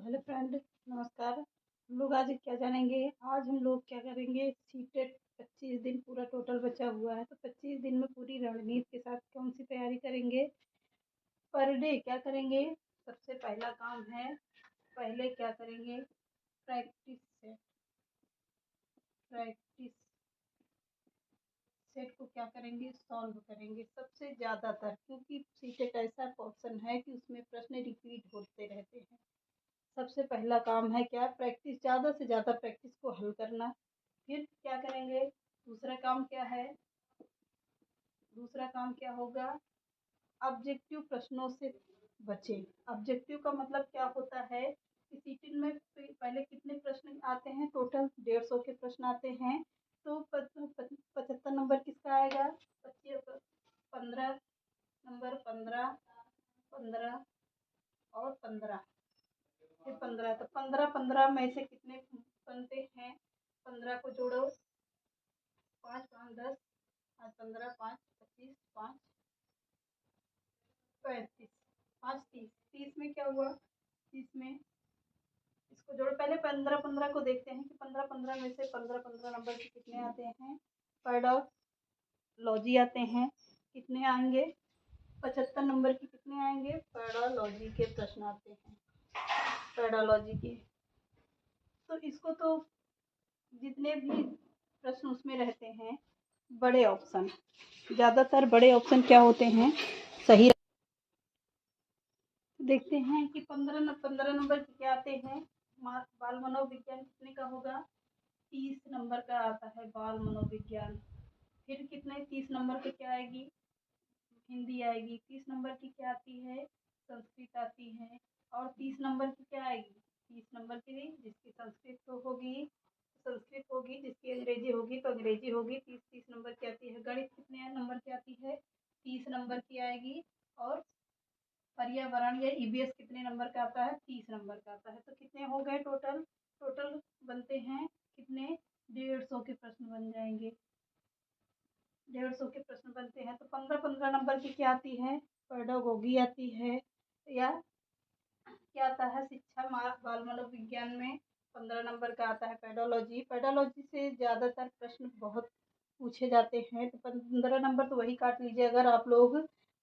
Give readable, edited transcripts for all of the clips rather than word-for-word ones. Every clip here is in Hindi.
हेलो फ्रेंड, नमस्कार। हम लोग आज क्या जानेंगे। आज हम लोग क्या करेंगे। सीटेट 25 दिन पूरा टोटल बचा हुआ है, तो 25 दिन में पूरी रणनीति के साथ कौन सी तैयारी करेंगे। पर डे क्या करेंगे। सबसे पहला काम है, पहले क्या करेंगे, प्रैक्टिस सेट। प्रैक्टिस सेट को क्या करेंगे, सॉल्व करेंगे सबसे ज़्यादातर, क्योंकि सीटेट ऐसा ऑप्शन है कि उसमें प्रश्न रिपीट होते रहते हैं। सबसे पहला काम है क्या, प्रैक्टिस, ज़्यादा से ज़्यादा प्रैक्टिस को हल करना। फिर क्या करेंगे, दूसरा काम क्या है, दूसरा काम क्या होगा, ऑब्जेक्टिव प्रश्नों से बचें। ऑब्जेक्टिव का मतलब क्या होता है कि सीटिंग में पहले कितने प्रश्न आते हैं, टोटल 150 के प्रश्न आते हैं। तो 75 नंबर किसका आएगा, 15 नंबर, 15, 15 और 15, फिर 15, तो 15 15 में से कितने बनते हैं, 15 को जोड़ो, 5 5 10, 15 5 25, 5 35, 5 30, 30 में क्या हुआ, 30 में इसको जोड़ो। पहले 15 15 को देखते हैं कि 15 15 में से 15 15 नंबर के कितने आते हैं, पैडोलॉजी आते हैं, कितने आएंगे, 75 नंबर के कितने आएंगे, पैडोलॉजी के प्रश्न आते हैं, पैडोलॉजी के। तो इसको तो जितने भी प्रश्न उसमें रहते हैं, बड़े ऑप्शन, ज़्यादातर बड़े ऑप्शन क्या होते हैं, सही। देखते हैं कि 15 नंबर के क्या आते हैं। बाल मनोविज्ञान कितने का होगा, 30 नंबर का आता है बाल मनोविज्ञान। फिर कितने, 30 नंबर पे क्या आएगी, हिंदी आएगी। 30 नंबर की क्या आती है, संस्कृत आती है। और 30 नंबर की क्या आएगी, 30 नंबर की जिसकी संस्कृत तो होगी, संस्कृत होगी, जिसकी अंग्रेजी होगी तो अंग्रेजी होगी। 30 नंबर की आती है। गणित कितने नंबर की आती है, 30 नंबर की आएगी। और पर्यावरण या ईवीएस कितने नंबर का आता है, 30 नंबर का आता है। तो कितने हो गए टोटल, टोटल बनते हैं कितने, 150 के प्रश्न बन जाएंगे, 150 के प्रश्न बनते हैं। तो 15 15 नंबर की क्या आती है, पेडागोगी आती है, या क्या आता है, शिक्षा बाल मनोविज्ञान में 15 नंबर का आता है पेडोलॉजी। पेडोलॉजी से ज़्यादातर प्रश्न बहुत पूछे जाते हैं, तो 15 नंबर तो वही काट लीजिए। अगर आप लोग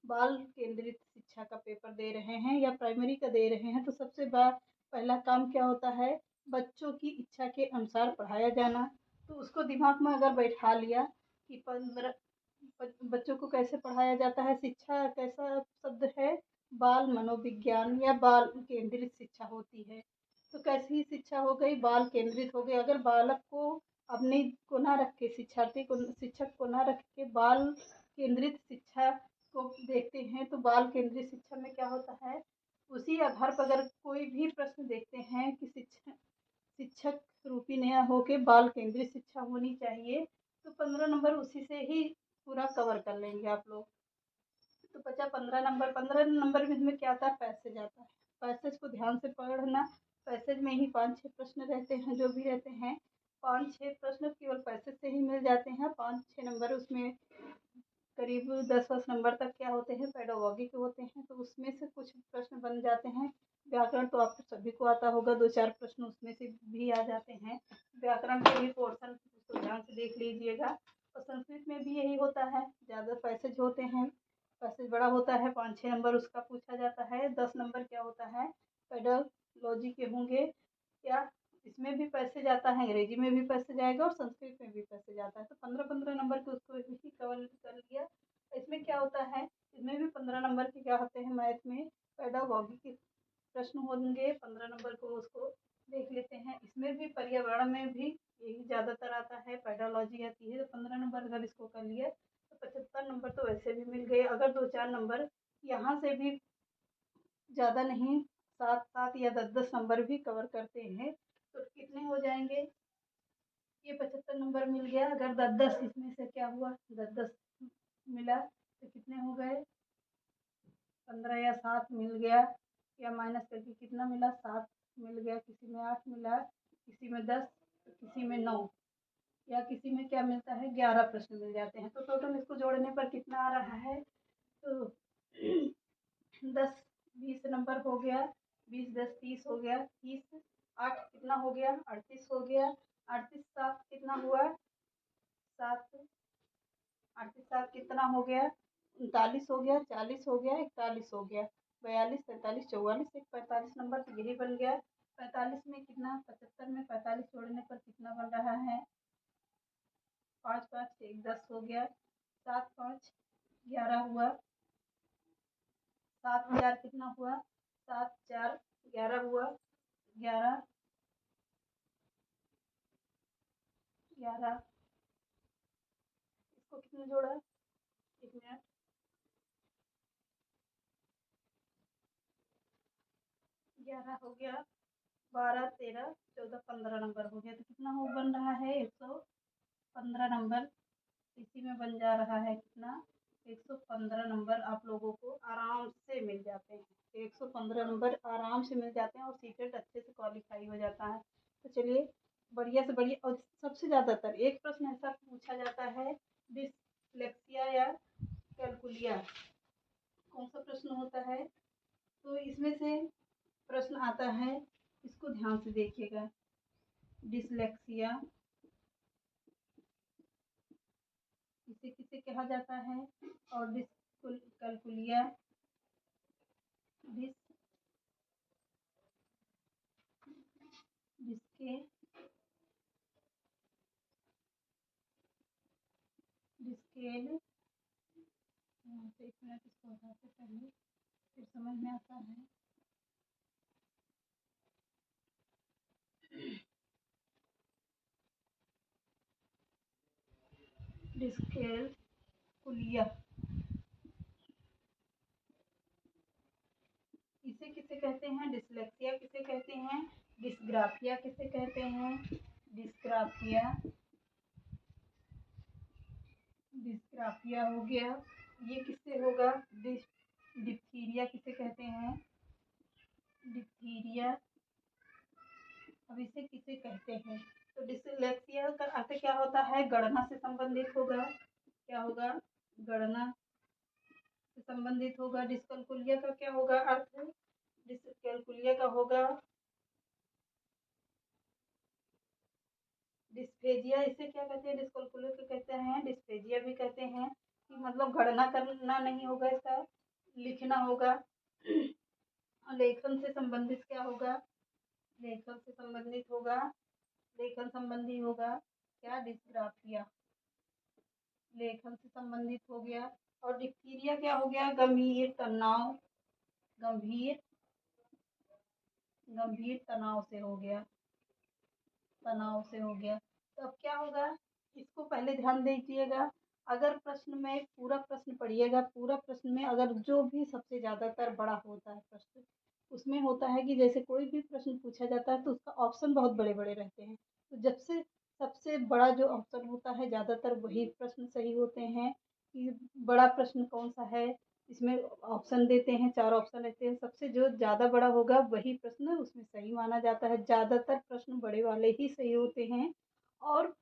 बाल केंद्रित शिक्षा का पेपर दे रहे हैं या प्राइमरी का दे रहे हैं, तो सबसे पहला काम क्या होता है, बच्चों की इच्छा के अनुसार पढ़ाया जाना। तो उसको दिमाग में अगर बैठा लिया कि 15 बच्चों को कैसे पढ़ाया जाता है, शिक्षा कैसा शब्द है, बाल मनोविज्ञान या बाल केंद्रित शिक्षा होती है। तो कैसी शिक्षा हो गई, बाल केंद्रित हो गई। अगर बालक को अपने को ना रख के, शिक्षार्थी को, शिक्षक को ना रख के बाल केंद्रित शिक्षा को देखते हैं, तो बाल केंद्रित शिक्षा में क्या होता है, उसी आधार पर अगर कोई भी प्रश्न देखते हैं कि शिक्षक रूपी नया होके बाल केंद्रित शिक्षा होनी चाहिए, तो 15 नंबर उसी से ही पूरा कवर कर लेंगे आप लोग। तो बचा 15 नंबर। 15 नंबर में क्या आता है, पैसेज आता है। पैसेज को ध्यान से पढ़ना। पैसेज में ही 5-6 प्रश्न रहते हैं, जो भी रहते हैं 5-6 प्रश्न केवल पैसेज से ही मिल जाते हैं। 5-6 नंबर उसमें करीब 10-10 नंबर तक क्या होते हैं, पेडागोगी के होते हैं, तो उसमें से कुछ प्रश्न बन जाते हैं। व्याकरण तो आपको सभी को आता होगा, 2-4 प्रश्न उसमें से भी आ जाते हैं। व्याकरण के भी पोर्शन उसको ध्यान से देख लीजिएगा। और संस्कृत में भी यही होता है, ज़्यादा पैसेज होते हैं, पैसेज बड़ा होता है, 5-6 नंबर उसका पूछा जाता है। 10 नंबर क्या होता है, पेडागोजी के होंगे। या इसमें भी पैसेज आता है, अंग्रेजी में भी पैसेज आएगा और संस्कृत में भी पैसेज आता है। तो 15-15 नंबर के उसको ही कवर कर लिया। इसमें क्या होता है, इसमें भी 15 नंबर के क्या होते हैं, मैथ में पेडागोगी के प्रश्न होंगे, 15 नंबर को उसको देख लेते हैं। इसमें भी पर्यावरण में भी यही ज़्यादातर आता है, पेडालॉजी आती है। तो 15 नंबर अगर इसको कर लिए तो 75 नंबर तो वैसे भी मिल गए। अगर 2-4 नंबर यहाँ से भी, ज़्यादा नहीं, 7-7 या 10-10 नंबर भी कवर करते हैं, तो कितने हो जाएंगे, ये 75 नंबर मिल गया। अगर 10-10 इसमें से क्या हुआ, 10-10 मिला तो कितने हो गए, 15 या 7 मिल गया, या माइनस करके कितना मिला, 7 मिल गया। किसी में 8 मिला, किसी में 10, किसी में 9, या किसी में क्या मिलता है, 11 प्रश्न मिल जाते हैं। तो टोटल इसको जोड़ने पर कितना आ रहा है, तो 10-20 नंबर हो गया। 20 10 30 हो गया 30, 8 कितना हो गया 38 हो गया, 38 7 कितना हुआ 7, 38 7 कितना हो गया 39 हो गया, 40 हो गया, 41 हो गया, 42 43 44, एक 45 नंबर तो यही बन गया। 45 में कितना 75 में 45 जोड़ने पर कितना बन रहा है 5 5 1 10 हो गया, 7 5 11 हुआ, 7 4 कितना हुआ 7 4 11 हुआ, 11 11 इसको कितने जोड़ा 1 मिनट 11 हो गया, 12 13 14 15 नंबर हो गया, तो कितना हो बन रहा है 115 नंबर। इसी में बन जा रहा है कितना 115 नंबर आप लोगों को आराम से मिल जाते हैं, 115 नंबर आराम से मिल जाते हैं और सीटेट अच्छे से क्वालिफाई हो जाता है। तो चलिए बढ़िया से बढ़िया। और सबसे ज़्यादातर एक प्रश्न ऐसा पूछा जाता है डिसलेक्सिया या कैलकुलिया, कौन सा प्रश्न होता है, तो इसमें से प्रश्न आता है, इसको ध्यान से देखिएगा। डिसलेक्सिया इसे किसे कहा जाता है और डिसकैलकुलिया डिस डिस्के डिस्केल, यहाँ से 1 मिनट इसको हटाते पहले फिर समझ में आता है। डिस्कैलकुलिया इसे किसे कहते हैं, डिसलेक्सिया किसे कहते हैं, डिस्ग्राफिया किसे कहते हैं, डिस्ग्राफिया डिस्ग्राफिया हो गया। ये किससे होगा डिप्थीरिया किसे कहते हैं, डिप्थीरिया। अब इसे किसे कहते हैं, तो डिसलेक्सिया का अर्थ क्या होता है, गणना से संबंधित होगा, क्या होगा गणना से संबंधित होगा। डिस्कैलकुलिया का क्या होगा अर्थ, डिस्कैलकुलिया का होगा डिस्फेजिया, इसे क्या कहते हैं, डिस्कैलकुलिया को कहते हैं डिस्फेजिया भी कहते हैं, कि मतलब गणना करना नहीं होगा, इसका लिखना होगा। लेखन से संबंधित क्या होगा, लेखन से संबंधित होगा, लेखन संबंधी होगा क्या डिस्ग्राफिया, लेखन से संबंधित हो गया। और डिप्थीरिया क्या हो गया, गंभीर तनाव, गंभीर गंभीर तनाव से हो गया, तनाव से हो गया। तो अब क्या होगा, इसको पहले ध्यान दीजिएगा। अगर प्रश्न में पूरा प्रश्न पढ़िएगा, पूरा प्रश्न में अगर जो भी सबसे ज़्यादातर बड़ा होता है प्रश्न, उसमें होता है कि जैसे कोई भी प्रश्न पूछा जाता है तो उसका ऑप्शन बहुत बड़े बड़े रहते हैं, तो जब से सबसे बड़ा जो ऑप्शन होता है ज़्यादातर वही प्रश्न सही होते हैं। कि बड़ा प्रश्न कौन सा है, इसमें ऑप्शन देते हैं, 4 ऑप्शन रहते हैं, सबसे जो ज़्यादा बड़ा होगा वही प्रश्न उसमें सही माना जाता है। ज़्यादातर प्रश्न बड़े वाले ही सही होते हैं। और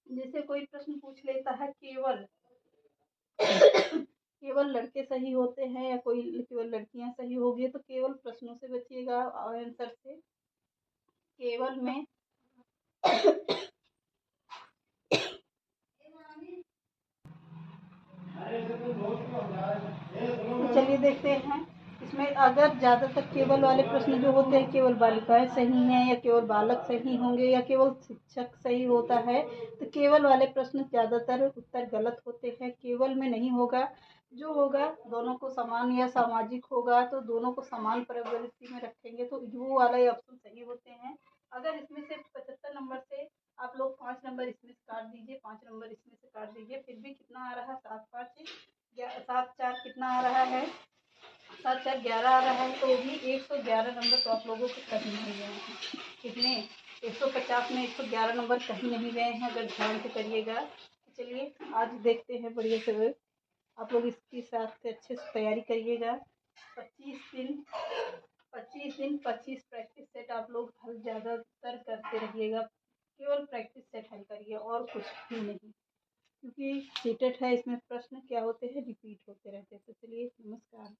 जैसे कोई प्रश्न पूछ लेता है केवल केवल लड़के सही होते हैं या कोई केवल लड़कियां सही होगी, तो केवल प्रश्नों से बचिएगा आंसर से। केवल में तो चलिए देखते हैं, इसमें अगर ज़्यादातर केवल वाले प्रश्न जो होते हैं, केवल बालिकाएं सही हैं या केवल बालक सही होंगे या केवल शिक्षक सही होता है, तो केवल वाले प्रश्न ज़्यादातर उत्तर गलत होते हैं। केवल में नहीं होगा, जो होगा दोनों को समान या सामाजिक होगा, तो दोनों को समान प्रवृत्ति में रखेंगे तो वो वाला ऑप्शन सही होते हैं। अगर इसमें से 75 नंबर से आप लोग 5 नंबर इसमें से काट दीजिए, 5 नंबर इसमें से काट दीजिए, फिर भी कितना आ रहा है 7 5 7 4 कितना आ रहा है 7 4 11 आ रहा है, तो भी 111 नंबर तो आप लोगों को कहीं नहीं गए हैं। कितने 150 में 111 नंबर कहीं नहीं गए हैं, अगर ध्यान से करिएगा। तो चलिए आज देखते हैं बढ़िया से, आप लोग इसके साथ से अच्छे से तैयारी करिएगा। 25 दिन 25 प्रैक्टिस सेट आप लोग हल ज़्यादातर करते रहिएगा, केवल प्रैक्टिस सेट हल करिए और कुछ भी नहीं, क्योंकि सीटेट है, इसमें प्रश्न क्या होते हैं रिपीट होते रहते हैं। तो चलिए नमस्कार।